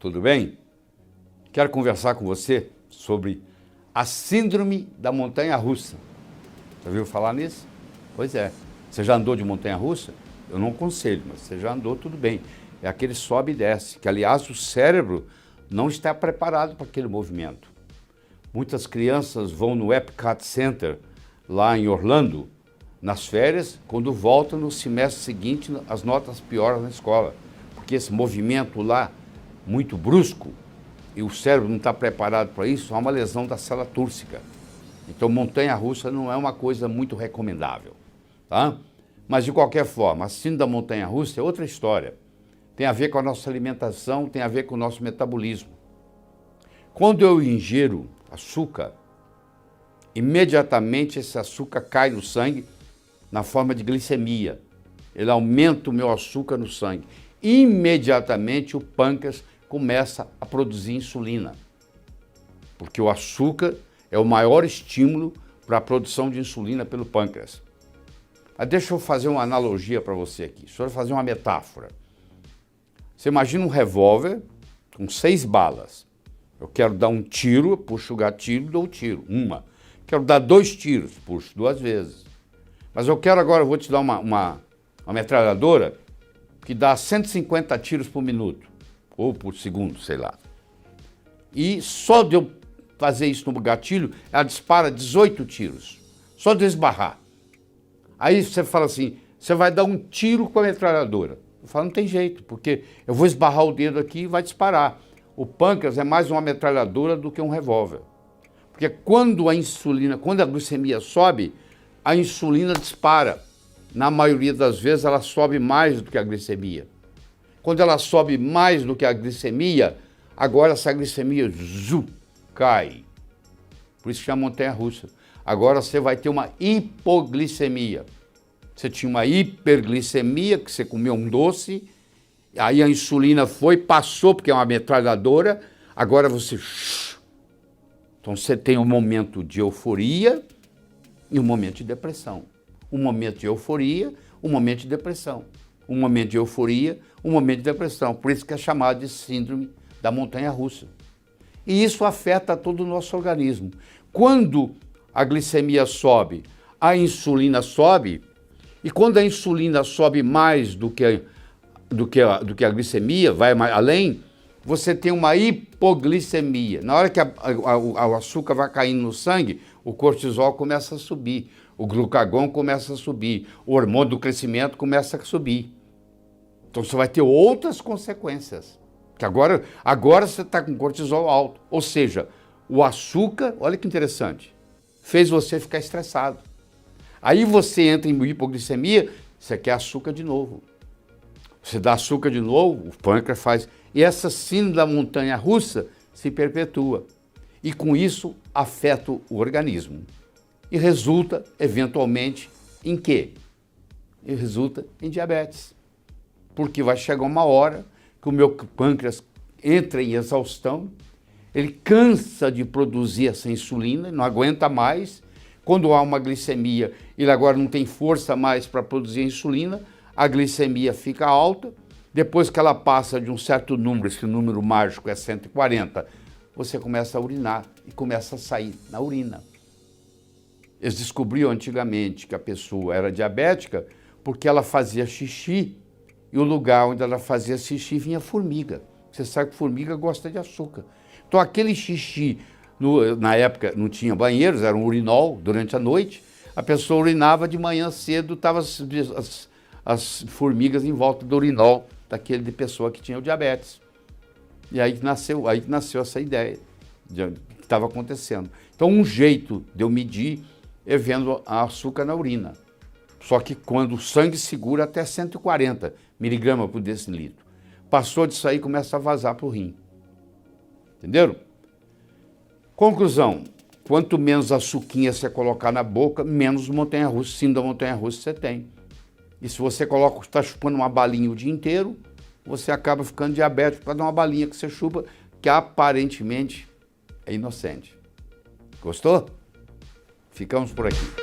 tudo bem? Quero conversar com você sobre a síndrome da montanha-russa. Já ouviu falar nisso? Pois é. Você já andou de montanha-russa? Eu não aconselho, mas você já andou, tudo bem. É aquele sobe e desce, que aliás o cérebro não está preparado para aquele movimento. Muitas crianças vão no Epcot Center, lá em Orlando, nas férias, quando voltam no semestre seguinte, as notas pioram na escola. Porque esse movimento lá, muito brusco, e o cérebro não está preparado para isso, há uma lesão da célula túrcica. Então, montanha-russa não é uma coisa muito recomendável, tá? Mas, de qualquer forma, a síndrome da montanha-russa é outra história. Tem a ver com a nossa alimentação, tem a ver com o nosso metabolismo. Quando eu ingiro açúcar, imediatamente esse açúcar cai no sangue na forma de glicemia. Ele aumenta o meu açúcar no sangue. Imediatamente o pâncreas começa a produzir insulina, porque o açúcar é o maior estímulo para a produção de insulina pelo pâncreas. Mas deixa eu fazer uma analogia para você aqui, deixa eu fazer uma metáfora. Você imagina um revólver com 6 balas. Eu quero dar um tiro, puxo o gatilho, dou o tiro, uma. Quero dar 2 tiros, puxo 2 vezes. Mas eu quero agora, eu vou te dar uma metralhadora que dá 150 tiros por minuto, ou por segundo, sei lá. E só de eu fazer isso no gatilho, ela dispara 18 tiros, só de eu esbarrar. Aí você fala assim, você vai dar um tiro com a metralhadora. Eu falo, não tem jeito, porque eu vou esbarrar o dedo aqui e vai disparar. O pâncreas é mais uma metralhadora do que um revólver. Porque quando a glicemia sobe, a insulina dispara. Na maioria das vezes ela sobe mais do que a glicemia. Quando ela sobe mais do que a glicemia, agora essa glicemia cai. Por isso que chama montanha-russa. Agora você vai ter uma hipoglicemia. Você tinha uma hiperglicemia, que você comeu um doce, aí a insulina passou, porque é uma metralhadora, agora você... Então você tem um momento de euforia e um momento de depressão. Um momento de euforia, um momento de depressão. Um momento de euforia, um momento de depressão. Por isso que é chamado de síndrome da montanha-russa. E isso afeta todo o nosso organismo. Quando a glicemia sobe, a insulina sobe, e quando a insulina sobe mais do que a glicemia, vai mais além, você tem uma hipoglicemia. Na hora que o açúcar vai caindo no sangue, o cortisol começa a subir, o glucagon começa a subir, o hormônio do crescimento começa a subir. Então você vai ter outras consequências. Que agora você está com cortisol alto. Ou seja, o açúcar, olha que interessante, fez você ficar estressado. Aí você entra em hipoglicemia, você quer açúcar de novo. Você dá açúcar de novo, o pâncreas faz... E essa síndrome da montanha-russa se perpetua. E com isso afeta o organismo. E resulta, eventualmente, em quê? E resulta em diabetes. Porque vai chegar uma hora que o meu pâncreas entra em exaustão, ele cansa de produzir essa insulina, não aguenta mais. Quando há uma glicemia, ele agora não tem força mais para produzir a insulina, a glicemia fica alta. Depois que ela passa de um certo número, esse número mágico é 140, você começa a urinar e começa a sair na urina. Eles descobriam antigamente que a pessoa era diabética porque ela fazia xixi e o lugar onde ela fazia xixi vinha formiga. Você sabe que formiga gosta de açúcar. Então aquele xixi, na época não tinha banheiros, era um urinol durante a noite, a pessoa urinava de manhã cedo, estavam as formigas em volta do urinol daquele de pessoa que tinha o diabetes. E aí nasceu essa ideia de que estava acontecendo. Então um jeito de eu medir é vendo açúcar na urina. Só que quando o sangue segura até 140 miligramas por decilitro. Passou disso aí, começa a vazar para o rim. Entenderam? Conclusão, quanto menos açuquinha você colocar na boca, menos montanha-russa, síndrome da montanha-russa você tem. E se você está chupando uma balinha o dia inteiro, você acaba ficando diabético para dar uma balinha que você chupa, que aparentemente é inocente. Gostou? Ficamos por aqui.